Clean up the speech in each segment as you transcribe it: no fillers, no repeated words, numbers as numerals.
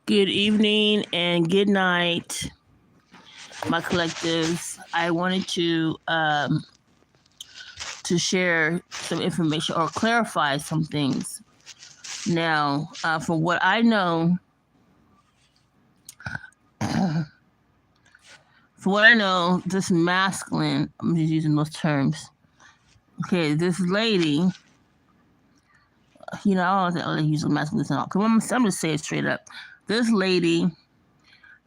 Good evening and good night, my collectives. I wanted to share some information or clarify some things. Now, from what I know, this masculine. I'm just using those terms. Okay, this lady. I don't think I'll use masculine at all. I'm gonna say it straight up. This lady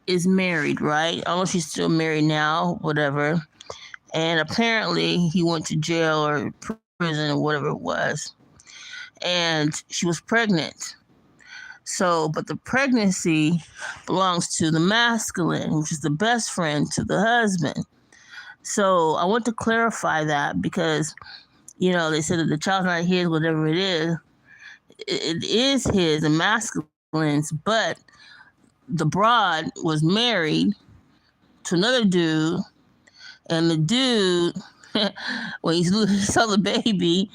is married, right? I don't know if she's still married now, whatever. And apparently he went to jail or prison or whatever it was. And she was pregnant. So, but the pregnancy belongs to the masculine, which is the best friend to the husband. So I want to clarify that because, they said that the child's not his, whatever it is his, the masculine's, but the broad was married to another dude, and the dude, when he saw the baby,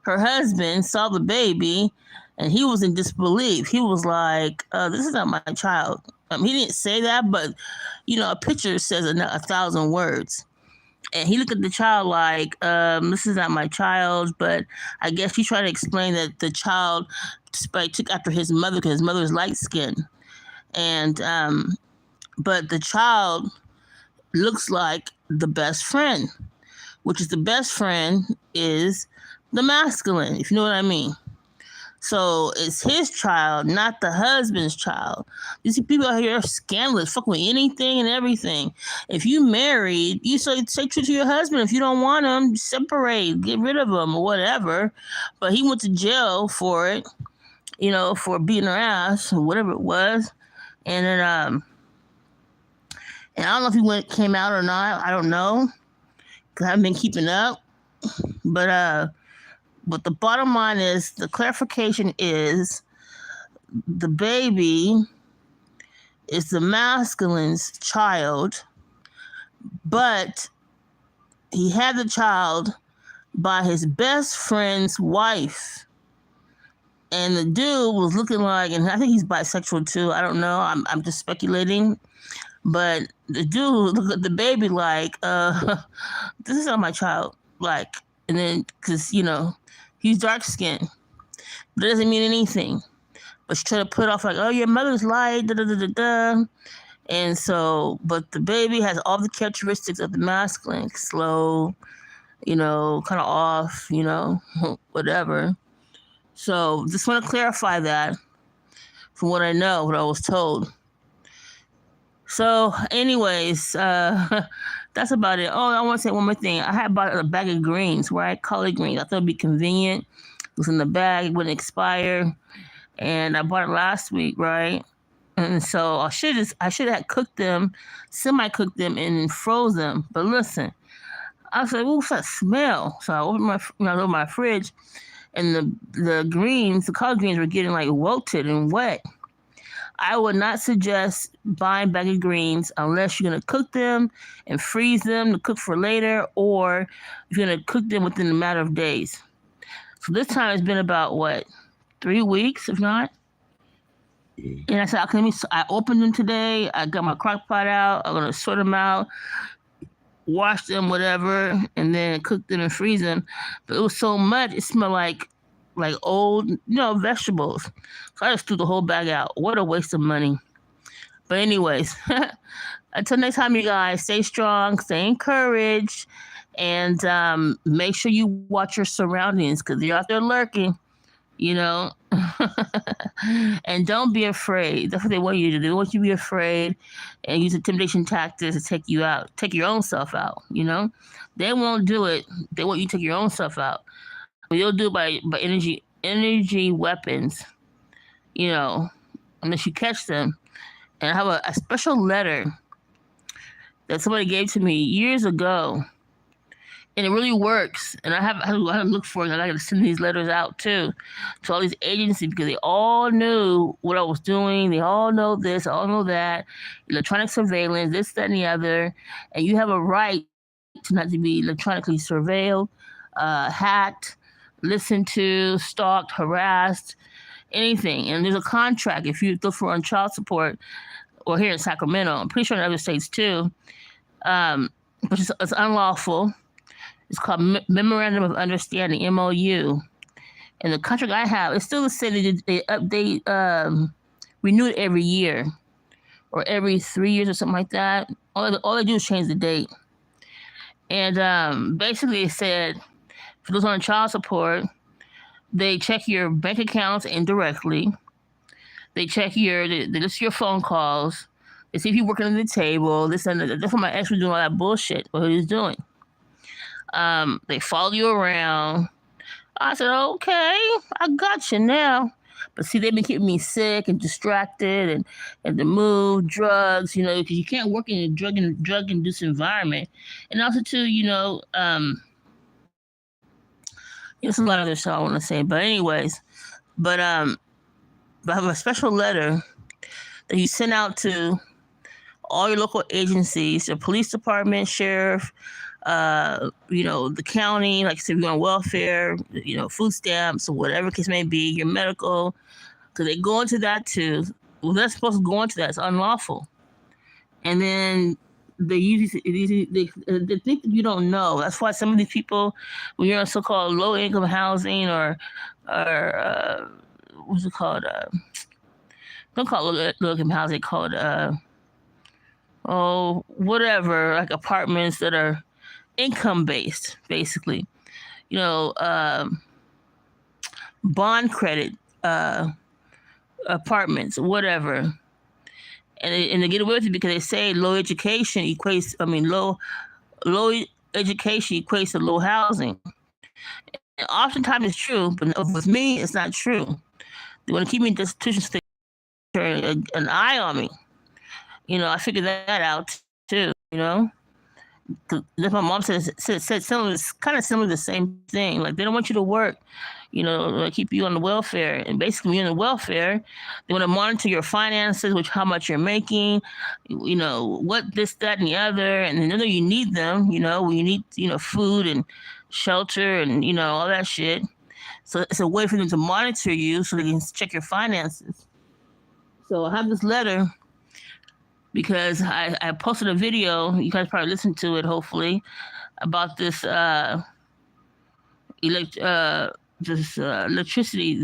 her husband saw the baby, and he was in disbelief. He was like, this is not my child. He didn't say that, but, a picture says 1,000 words. And he looked at the child like, this is not my child, but I guess he tried to explain that the child took after his mother because his mother was light-skinned. And, but the child looks like the best friend, which is the best friend is the masculine, if you know what I mean. So it's his child, not the husband's child. You see people out here are scandalous, fucking with anything and everything. If you married, you say true to your husband. If you don't want him, separate, get rid of him or whatever. But he went to jail for it, for beating her ass or whatever it was. And then, and I don't know if he came out or not. I don't know, because I haven't been keeping up. But the bottom line is, the clarification is, the baby is the masculine's child, but he had the child by his best friend's wife. And the dude was looking like, and I think he's bisexual too. I don't know. I'm just speculating. But the dude looked at the baby like, this is not my child. Like, and then, because, he's dark skinned. But it doesn't mean anything. But she tried to put off like, oh, your mother's light, da da da da da. And so, but the baby has all the characteristics of the masculine, slow, kind of off, whatever. So just want to clarify that from what I know, what I was told. So anyways, that's about it. Oh, I want to say one more thing. I had bought a bag of greens, right? Collard greens. I thought it'd be convenient. It was in the bag. It wouldn't expire. And I bought it last week, right? And so I should have cooked them, semi-cooked them, and froze them. But listen, I was like, "What's that smell?" So I opened my fridge, and the greens, the collard greens, were getting like wilted and wet. I would not suggest buying bag of greens unless you're gonna cook them and freeze them to cook for later, or you're gonna cook them within a matter of days. So this time it's been about what, 3 weeks, if not. Mm. And I said, okay, I opened them today. I got my crock pot out. I'm gonna sort them out, wash them, whatever, and then cook them and freeze them. But it was so much; it smelled like old, vegetables. So I just threw the whole bag out. What a waste of money. But anyways, until next time, you guys, stay strong, stay encouraged, and make sure you watch your surroundings because they're out there lurking. You know, and don't be afraid. That's what they want you to do. They want you to be afraid and use intimidation tactics to take you out, take your own self out. They won't do it. They want you to take your own self out. But you'll do it by energy weapons. You know, unless you catch them. And I have a special letter that somebody gave to me years ago, and it really works. And I had to look for it, and I got to send these letters out too to all these agencies because they all knew what I was doing. They all know this, all know that, electronic surveillance, this, that, and the other. And you have a right to not to be electronically surveilled, hacked, listened to, stalked, harassed, anything. And there's a contract if you look for on child support, or here in Sacramento. I'm pretty sure in other states too, which is it's unlawful. It's called Memorandum of Understanding (MOU). And the contract I have, it's still the same. They update, renew it every year or every 3 years or something like that. All they do is change the date. And basically, it said for those on child support, they check your bank accounts indirectly. They list your phone calls. They see if you're working at the table. This and that. That's what my ex was doing all that bullshit. What he was doing. They follow you around. I said, okay, I got you now. But see, they've been keeping me sick and distracted and to move drugs, because you can't work in a drug induced environment. And also too, there's a lot of other stuff I want to say. But anyways, but I have a special letter that you send out to all your local agencies, your police department, sheriff, the county, like I said, if you're on welfare, food stamps or whatever case may be, your medical, because they go into that too. Well, they're supposed to go into that. It's unlawful. And then they think that you don't know. That's why some of these people, when you're in so-called low-income housing or what's it called? Don't call it low-income housing. Call it whatever, like apartments that are income based, basically. You know, bond credit apartments, whatever. And they get away with it because they say low education equates. I mean, low education equates to low housing. And oftentimes it's true, but with me, it's not true. They want to keep me in institutions to an eye on me. I figured that out too. That's my mom said similar, kind of similar to the same thing. Like they don't want you to work, they keep you on the welfare. And basically, when you're on the welfare, they want to monitor your finances, which how much you're making, what this, that, and the other. And they know you need them, when you need, food and shelter and all that shit. So it's a way for them to monitor you, so they can check your finances. So I have this letter because I posted a video. You guys probably listened to it, hopefully, about this electricity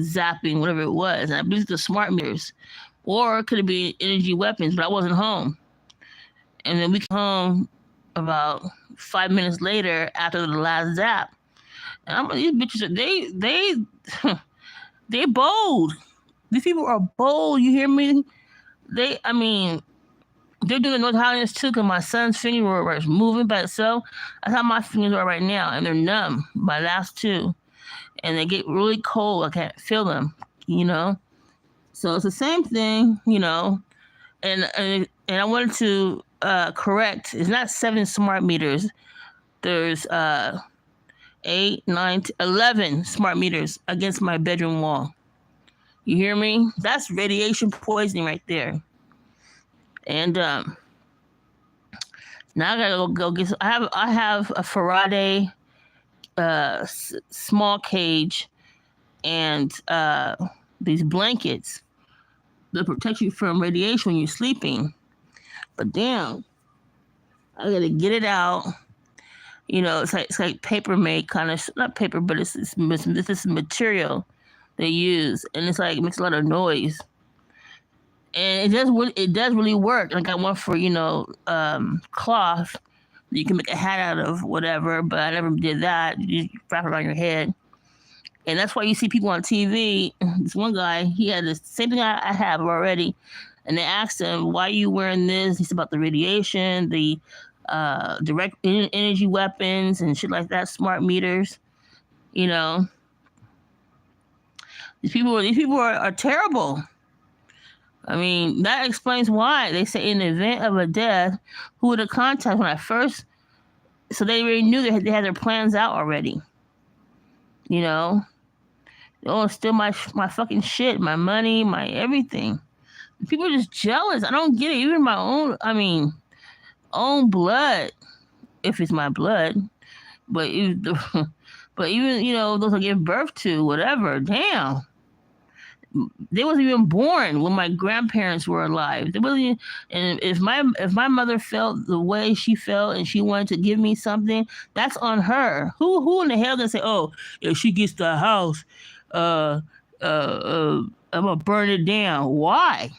zapping, whatever it was. And I believe it's the smart meters, or it could have been energy weapons. But I wasn't home, and then we came home about 5 minutes later after the last zap. And these bitches, they bold. These people are bold. You hear me? They're doing North Highlands too, because my son's fingers were moving by itself. That's how my fingers are right now, and they're numb. My last two, and they get really cold. I can't feel them, So it's the same thing, And I wanted to correct. It's not 7 smart meters. There's 8, 9, 11 smart meters against my bedroom wall. You hear me? That's radiation poisoning right there. And now I gotta go get. I have a Faraday small cage and these blankets that protect you from radiation when you're sleeping. But damn, I gotta get it out. It's like paper made kind of, not paper, but it's this material they use, and it's like it makes a lot of noise, and it does really work. I got one for cloth that you can make a hat out of, whatever. But I never did that. You just wrap it around your head, and that's why you see people on TV. This one guy, he had the same thing I have already, and they asked him, "Why are you wearing this?" He's about the radiation, the direct energy weapons and shit like that, smart meters. These people are terrible. I mean, that explains why they say in the event of a death, who would have contacted when I first. So they already knew they had their plans out already. Oh, steal my fucking shit, my money, my everything. People are just jealous. I don't get it. Even my own. I mean, own blood, if it's my blood, but even those I give birth to, whatever. Damn, they wasn't even born when my grandparents were alive. They wasn't even, and if my mother felt the way she felt and she wanted to give me something, that's on her. Who in the hell gonna say, oh, if she gets the house, I'm gonna burn it down? Why?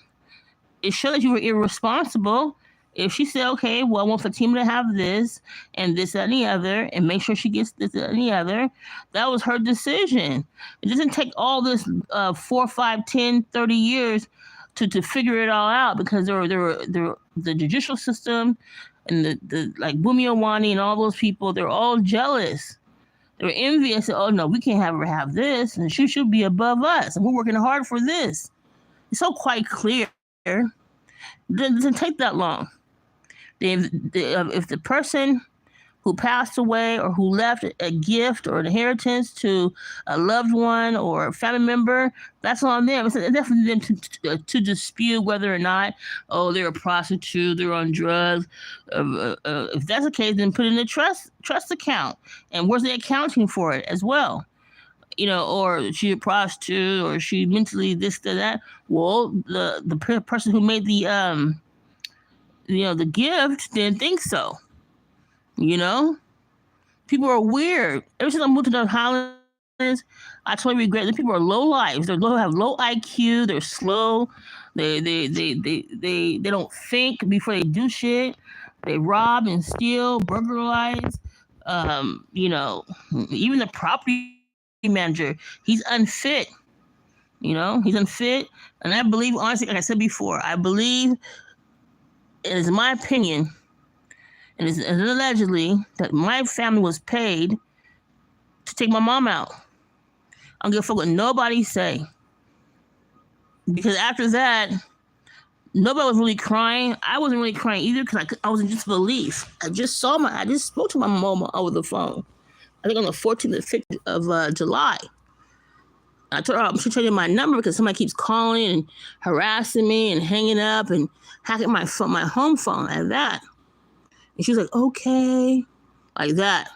It showed that you were irresponsible. If she said, okay, well, I want Fatima to have this and this, that, and the other, and make sure she gets this, that, and the other, that was her decision. It doesn't take all this 4, 5, 10, 30 years to figure it all out, because there were the judicial system and the like Bumi Awani and all those people, they're all jealous. They were envious. Oh, no, we can't have her have this, and she should be above us, and we're working hard for this. It's so quite clear. It doesn't take that long. If the person who passed away or who left a gift or an inheritance to a loved one or a family member, that's on them. It's definitely them to dispute whether or not, oh, they're a prostitute, they're on drugs. If that's the case, then put it in a trust account. And where's the accounting for it as well? Or she a prostitute, or she mentally this, that. Well, the person who made the the gift didn't think so. People are weird. Ever since I moved to the Highlands, I totally regret that people are low lives. They have low IQ. They're slow. They don't think before they do shit. They rob and steal, burglarize. Even the property manager, he's unfit. He's unfit. And I believe, honestly, like I said before, I believe, it is my opinion, and it's allegedly, that my family was paid to take my mom out. I don't give a fuck what nobody say. Because after that, nobody was really crying. I wasn't really crying either, because I was in disbelief. I just spoke to my mom over the phone. I think on the 14th or 15th of July. I told her I'm changing my number because somebody keeps calling and harassing me and hanging up and hacking my home phone like that. And she was like, okay, like that.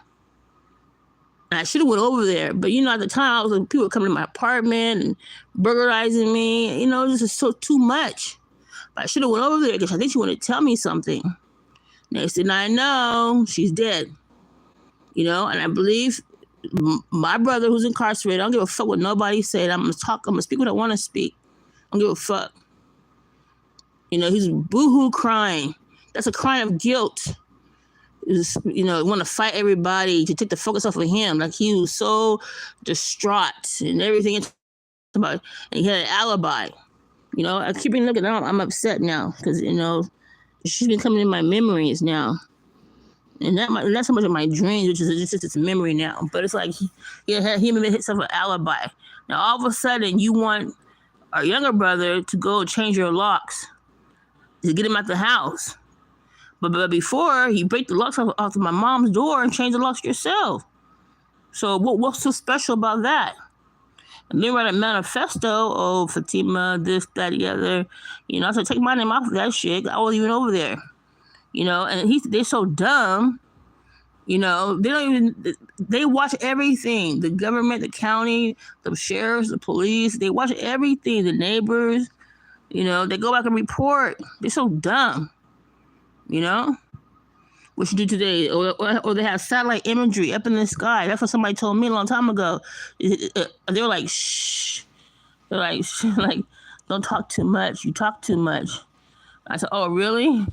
And I should have went over there, but at the time people were coming to my apartment and burglarizing me. This is so too much. But I should have went over there because I think she wanted to tell me something. Next thing I know, she's dead. And I believe my brother who's incarcerated, I don't give a fuck what nobody said. I'm going to speak what I want to speak. I don't give a fuck. He's boo-hoo crying. That's a crime of guilt. Want to fight everybody to take the focus off of him. Like he was so distraught and everything. And he had an alibi. I keep looking at him. I'm upset now because, she's been coming in my memories now. And that's so much of my dreams, which is just it's a memory now. But it's like he made himself an alibi. Now all of a sudden you want our younger brother to go change your locks to get him out the house. But before, you break the locks off of my mom's door and change the locks yourself. So what's so special about that? And then write a manifesto, oh, Fatima, this, that, the other. You know, I said, take my name off of that shit. I wasn't even over there. You know, and they're so dumb. You know, they watch everything. The government, the county, the sheriffs, the police, they watch everything. The neighbors, you know, they go back and report. They're so dumb. You know? What you do today, or they have satellite imagery up in the sky. That's what somebody told me a long time ago. They were like, shh. They're like, like, don't talk too much. You talk too much. I said, oh, really?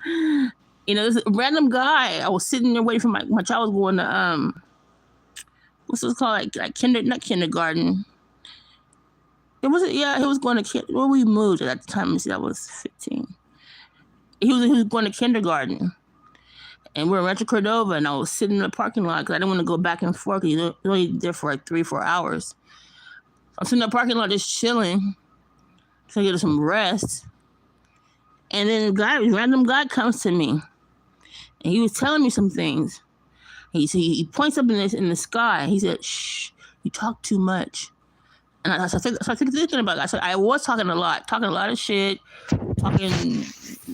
You know, this random guy. I was sitting there waiting for my child was going to what's this called? Like not kindergarten. It was he was going to well, we moved at the time. I was 15. He was going to kindergarten. And we're in Rancho Cordova, and I was sitting in the parking lot because I didn't want to go back and forth because you're only there for like 3-4 hours. I'm sitting in the parking lot just chilling, trying to get some rest. And then a random guy comes to me, and he was telling me some things. He points up in the sky. He said, shh, you talk too much. And I started thinking about it. I said, I was talking a lot of shit, talking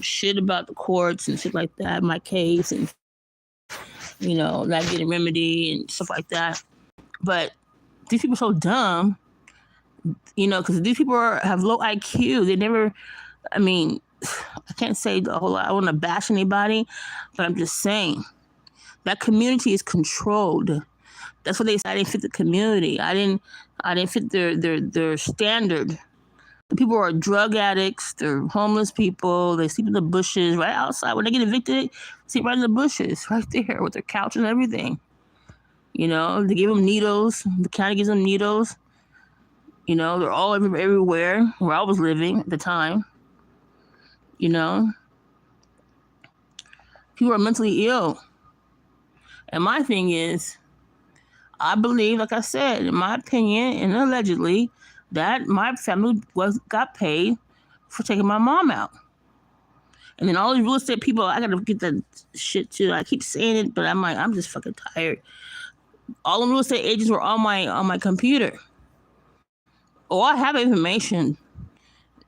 shit about the courts and shit like that, my case, and, you know, not getting remedy and stuff like that. But these people are so dumb, you know, because these people have low IQ. They never, I mean, I can't say a whole lot. I don't want to bash anybody, but I'm just saying that community is controlled. That's what they said. I didn't fit the community. I didn't fit their standard. The people are drug addicts. They're homeless people. They sleep in the bushes right outside. When they get evicted, sleep right in the bushes, right there with their couch and everything. You know, they give them needles. The county gives them needles. You know, they're all everywhere where I was living at the time. You know, people are mentally ill. And my thing is, I believe, like I said, in my opinion, and allegedly, that my family got paid for taking my mom out. And then all these real estate people, I gotta get that shit too. I keep saying it, but I'm like, I'm just fucking tired. All the real estate agents were on my computer. Oh, I have information.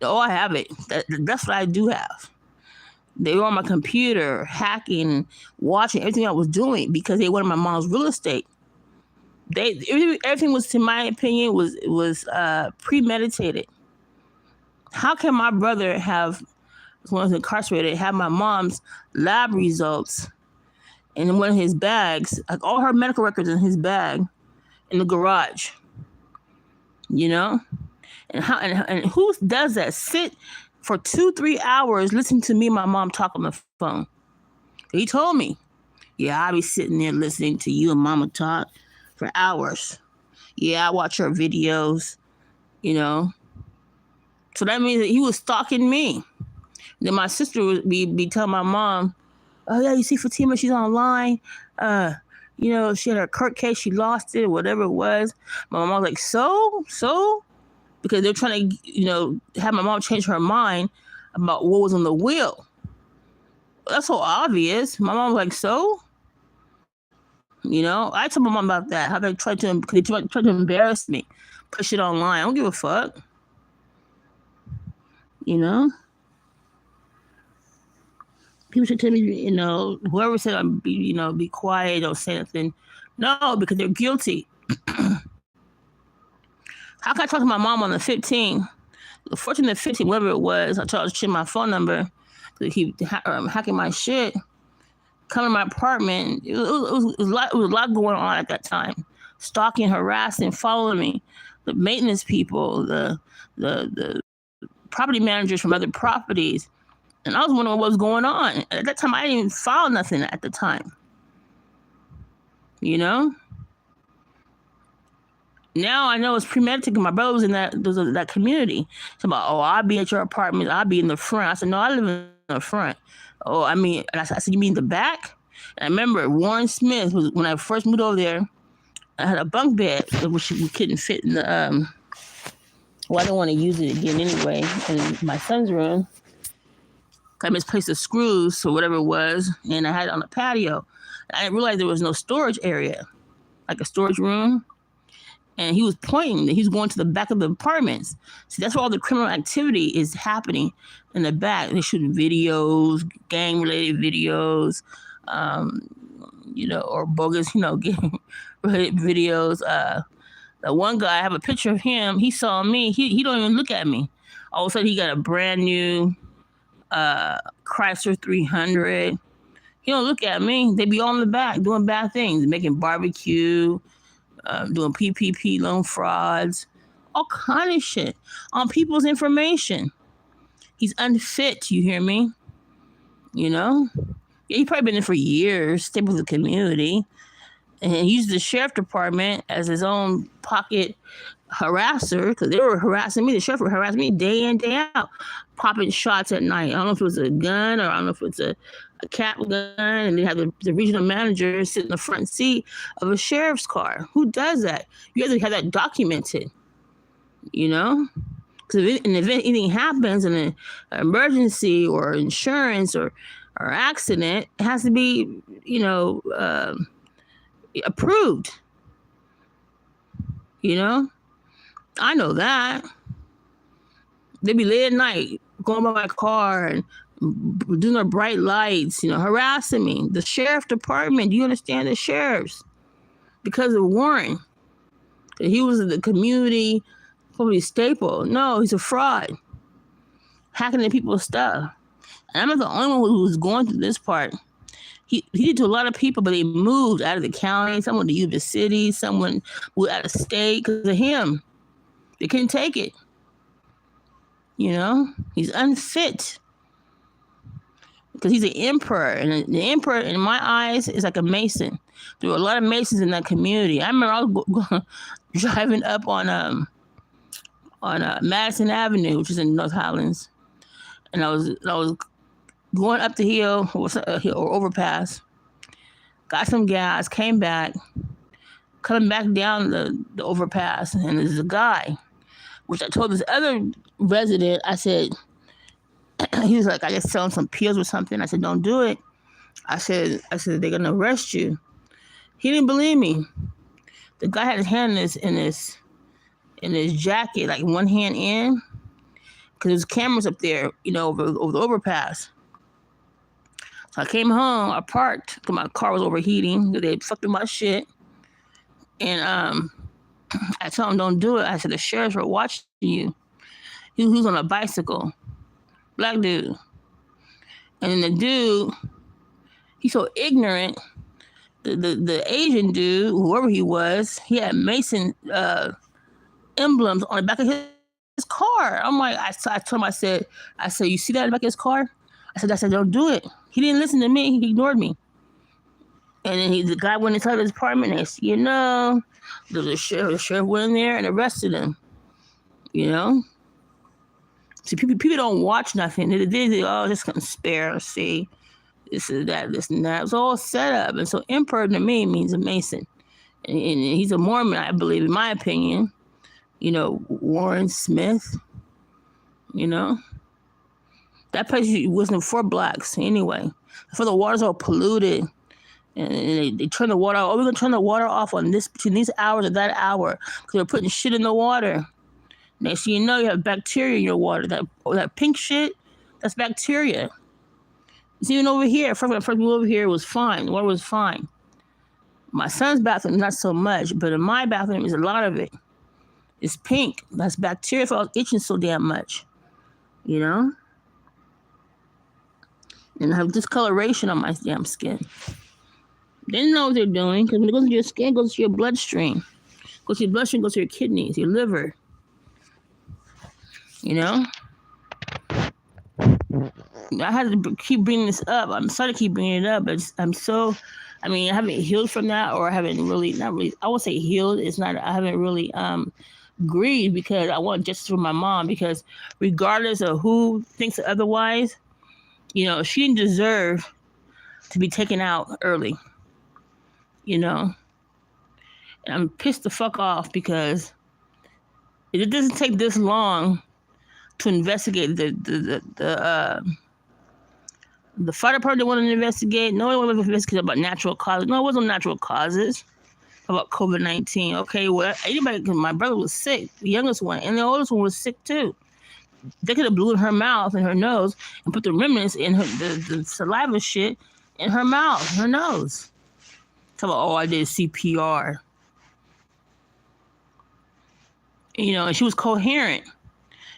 Oh, I have it. That's what I do have. They were on my computer, hacking, watching everything I was doing because they wanted my mom's real estate. Everything was, in my opinion, was premeditated. How can my brother when I was incarcerated, have my mom's lab results in one of his bags, like all her medical records in his bag, in the garage? You know, and who does that? Sit for 2-3 hours listening to me and my mom talk on the phone. He told me, yeah, I'll be sitting there listening to you and mama talk for hours. Yeah, I watch her videos, you know. So that means that he was stalking me. Then my sister would be telling my mom, oh yeah, you see Fatima, she's online. You know, she had her court case, she lost it, whatever it was. My mom was like, so? Because they're trying to, you know, have my mom change her mind about what was on the will. That's so obvious. My mom was like, so? You know, I told my mom about that, how they tried to embarrass me, push it online. I don't give a fuck. You know? People should tell me, you know, whoever said I'm be quiet, don't say nothing. No, because they're guilty. How can I talk to my mom on the 15th? The 14th or 15th, whatever it was, I told her to change my phone number. They keep hacking my shit. Come to my apartment. It was a lot going on at that time. Stalking, harassing, following me. The maintenance people, the property managers from other properties. And I was wondering what was going on. At that time, I didn't even file nothing at the time. You know? Now I know it's premeditated. My brother was in that community. So about, oh, I'll be at your apartment. I'll be in the front. I said, no, I live in the front. Oh, I mean, and I said, you mean the back? And I remember Warren Smith was, when I first moved over there, I had a bunk bed, which we couldn't fit in the, well, I don't want to use it again anyway, in my son's room. I misplaced the screws or whatever it was, and I had it on the patio. I didn't realize there was no storage area, like a storage room. And he was pointing that he's going to the back of the apartments. See, that's where all the criminal activity is happening in the back. They're shooting videos, gang-related videos, or bogus, gang-related videos. The one guy, I have a picture of him. He saw me. He don't even look at me. All of a sudden, he got a brand new Chrysler 300. He don't look at me. They be all in the back doing bad things, making barbecue, doing PPP loan frauds, all kind of shit on people's information. He's unfit, you hear me? Yeah, he's probably been there for years, stayed with the community, and he used the sheriff department as his own pocket harasser, because they were harassing me. The sheriff would harass me day in, day out, popping shots at night. I don't know if it was a gun or I don't know if it's a cap gun, and they have the regional manager sit in the front seat of a sheriff's car. Who does that? You have to have that documented, because if anything happens in an emergency or insurance or accident, it has to be, approved. I know that. They be late at night going by my car and doing their bright lights, harassing me. The sheriff department, do you understand? The sheriffs, because of Warren. He was the community probably staple. No, he's a fraud. Hacking into people's stuff. And I'm not the only one who was going through this part. He did to a lot of people, but they moved out of the county. Someone to Yuba City. Someone moved out of state because of him. They couldn't take it. He's unfit. Because he's an emperor. And the emperor, in my eyes, is like a Mason. There were a lot of Masons in that community. I remember I was driving up on Madison Avenue, which is in North Highlands. And I was going up the hill, or overpass, got some gas, came back, coming back down the overpass, and there's a guy, which I told this other resident, I said, he was like, I guess selling some pills or something. I said, don't do it. I said, they're gonna arrest you. He didn't believe me. The guy had his hand in his jacket, like one hand in, because there's cameras up there, over the overpass. So I came home, I parked, because my car was overheating. They fucked with my shit. And I told him, don't do it. I said, the sheriffs were watching you. He was on a bicycle. Black dude. And then the dude, he's so ignorant. The Asian dude, whoever he was, he had Mason emblems on the back of his car. I'm like, I told him, I said, you see that in the back of his car? I said, don't do it. He didn't listen to me. He ignored me. And then the guy went inside his apartment and the sheriff went in there and arrested him. See, people don't watch nothing. They this conspiracy, this is that, this and that. It's all set up. And so emperor to me means a Mason. And he's a Mormon, I believe, in my opinion. Warren Smith, That place wasn't for blacks anyway. For the water's all polluted. And they turn the water off. Oh, we're going to turn the water off between these hours or that hour. Because they're putting shit in the water. Next thing you know, you have bacteria in your water. That pink shit, that's bacteria. It's even over here. First moved over here, it was fine. The water was fine. My son's bathroom, not so much. But in my bathroom, there's a lot of it. It's pink. That's bacteria if I was itching so damn much. And I have discoloration on my damn skin. They didn't know what they're doing, because when it goes into your skin, it goes to your bloodstream. Goes to your bloodstream, goes to your kidneys, your liver. I had to keep bringing this up. I'm sorry to keep bringing it up, but I haven't healed from that, or I haven't really, not really, I won't say healed. It's not, I haven't really grieved, because I want justice for my mom, because regardless of who thinks otherwise, she didn't deserve to be taken out early, And I'm pissed the fuck off, because it doesn't take this long to investigate the The fire department wanted to investigate. No one wanted to investigate about natural causes. No, it wasn't natural causes about COVID-19. Okay, well, anybody, because my brother was sick, the youngest one, and the oldest one was sick too. They could have blew in her mouth and her nose and put the remnants in the saliva shit in her mouth, her nose. Tell her, oh, I did CPR. And she was coherent.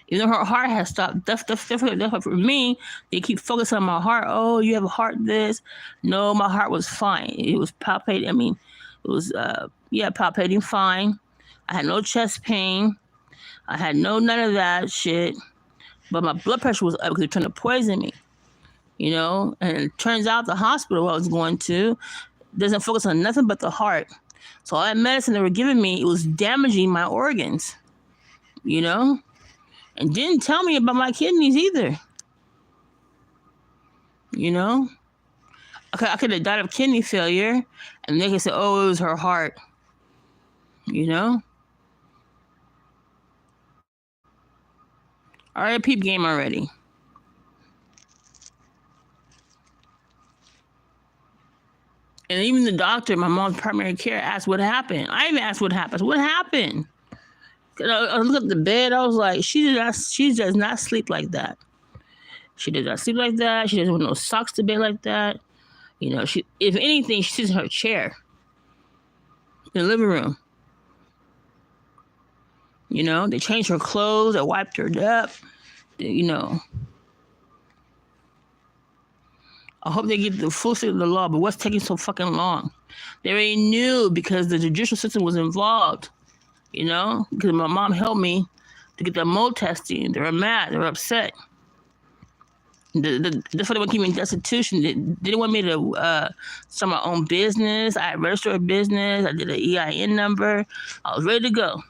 Even though her heart had stopped. Definitely for me, they keep focusing on my heart. Oh, you have a heart this. No, my heart was fine. It was palpating. It was, palpating fine. I had no chest pain. I had none of that shit. But my blood pressure was up because they're trying to poison me. And it turns out the hospital I was going to doesn't focus on nothing but the heart. So all that medicine they were giving me, it was damaging my organs. And didn't tell me about my kidneys either. I could have died of kidney failure, and they could say, oh, it was her heart. All right, peep game already. And even the doctor, my mom's primary care, asked what happened. I even asked what happened. What happened? I looked at the bed. I was like, she does not sleep like that. She does not sleep like that. She doesn't wear no socks to bed like that. If anything, she sits in her chair in the living room. They changed her clothes. They wiped her up. I hope they get the full state of the law, but what's taking so fucking long? They already knew because the judicial system was involved. Because my mom helped me to get the mold testing. They were mad. They were upset. That's why they want to keep me in destitution. They didn't want me to start my own business. I registered a business. I did an EIN number. I was ready to go.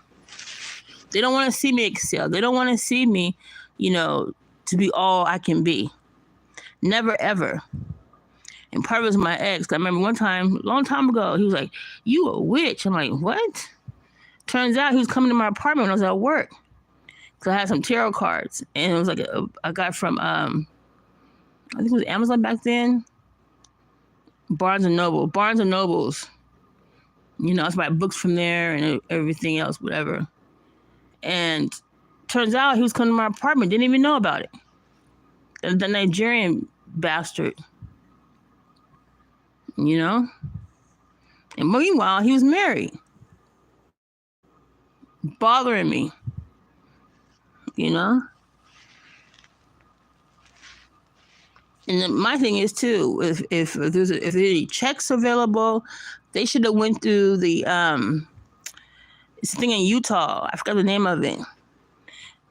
They don't want to see me excel. They don't want to see me, to be all I can be. Never, ever. And part of it was my ex. I remember one time, a long time ago, he was like, you a witch. I'm like, what? Turns out he was coming to my apartment when I was at work. Because I had some tarot cards. And it was like I got from, I think it was Amazon back then. Barnes & Noble. Barnes & Nobles. I was buying books from there and everything else, whatever. And turns out he was coming to my apartment. Didn't even know about it. The Nigerian bastard. And meanwhile, he was married. Bothering me. And then my thing is too, if there's any checks available, they should have went through the it's a thing in Utah. I forgot the name of it.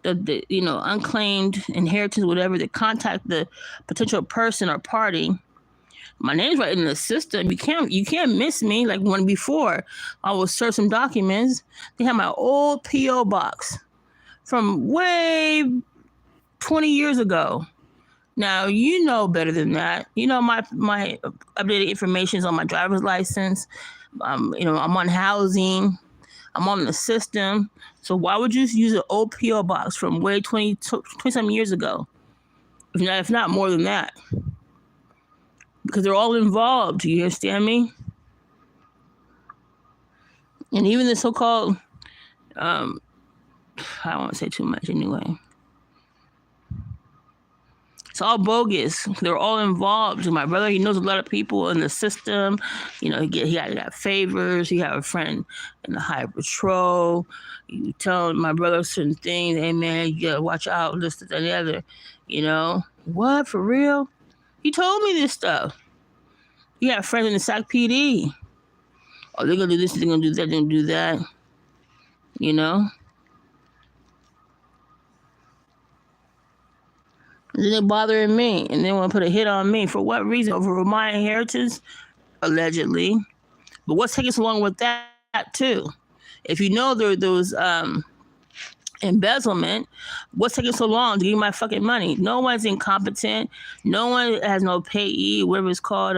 The unclaimed inheritance, whatever. They contact the potential person or party. My name's right in the system. You can't miss me. Like one before, I will serve some documents. They have my old PO box from way 20 years ago. Now, better than that. My updated information is on my driver's license. I'm on housing. I'm on the system. So why would you use an old PO box from way 20-something years ago? If not more than that. Because they're all involved. Do you understand me? And even the so-called, I don't want to say too much anyway. It's all bogus. They're all involved. My brother, he knows a lot of people in the system. He got favors. He got a friend in the high patrol. You tell my brother certain things. Hey, man, you got to watch out. This, that, and the other. What? For real? He told me this stuff. You got friends in the SAC PD. Oh, they're going to do this, they're going to do that, they're going to do that. And then they're bothering me. And they want to put a hit on me. For what reason? Over my inheritance? Allegedly. But what's taking so long with that, too? If there was embezzlement, what's taking so long to give me my fucking money? No one's incompetent. No one has no payee, whatever it's called.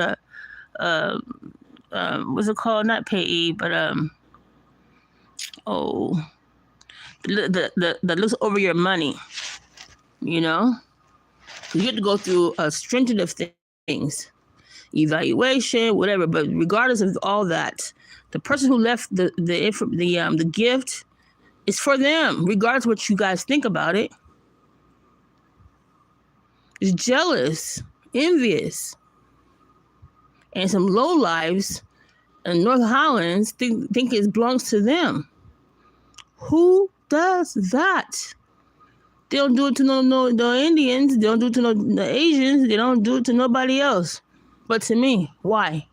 What's it called? Not payee, but that looks over your money. You have to go through a stringent of things. things, evaluation, whatever. But regardless of all that, the person who left the gift is for them, regardless of what you guys think about it. Is jealous, envious, and some lowlives in North Highlands think it belongs to them. Who does that? They don't do it to no Indians. They don't do it to no Asians. They don't do it to nobody else. But to me, why?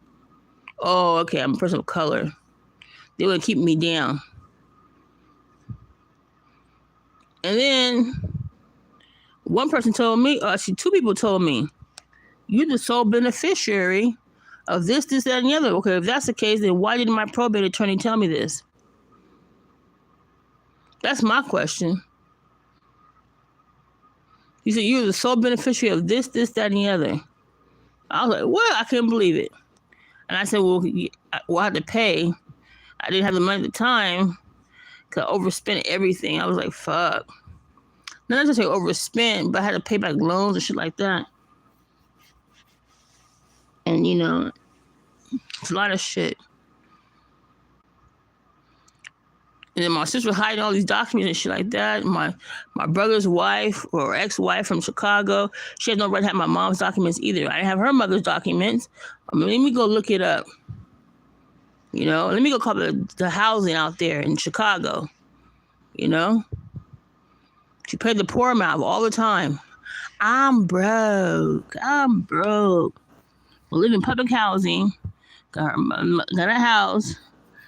Oh, okay, I'm a person of color. They would keep me down. And then one person told me, actually 2 people told me, you're the sole beneficiary of this, that, and the other. Okay, if that's the case, then why didn't my probate attorney tell me this? That's my question. He said, you're the sole beneficiary of this, that, and the other. I was like, what? I couldn't believe it. And I said, well, I had to pay. I didn't have the money at the time because I overspent everything. I was like, fuck. Not necessarily overspent, but I had to pay back loans and shit like that. And, you know, it's a lot of shit. And then my sister was hiding all these documents and shit like that. My brother's wife or ex-wife from Chicago, she had no right to have my mom's documents either. I didn't have her mother's documents. I mean, let me go look it up. You know, let me go call the housing out there in Chicago. You know? She paid the poor amount all the time. I'm broke. We live in public housing. Got a house.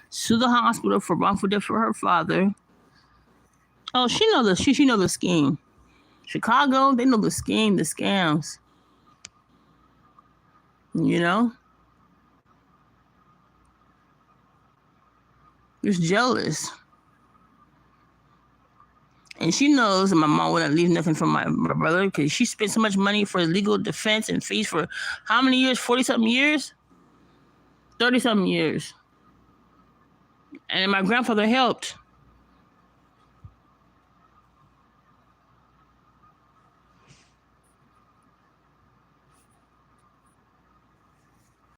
Sue the hospital for wrongful death for her father. Oh, she know the scheme. Chicago, they know the scheme, the scams. You know? Just jealous. And she knows that my mom wouldn't leave nothing for my brother because she spent so much money for legal defense and fees for how many years? 40-something years? 30-something years. And my grandfather helped.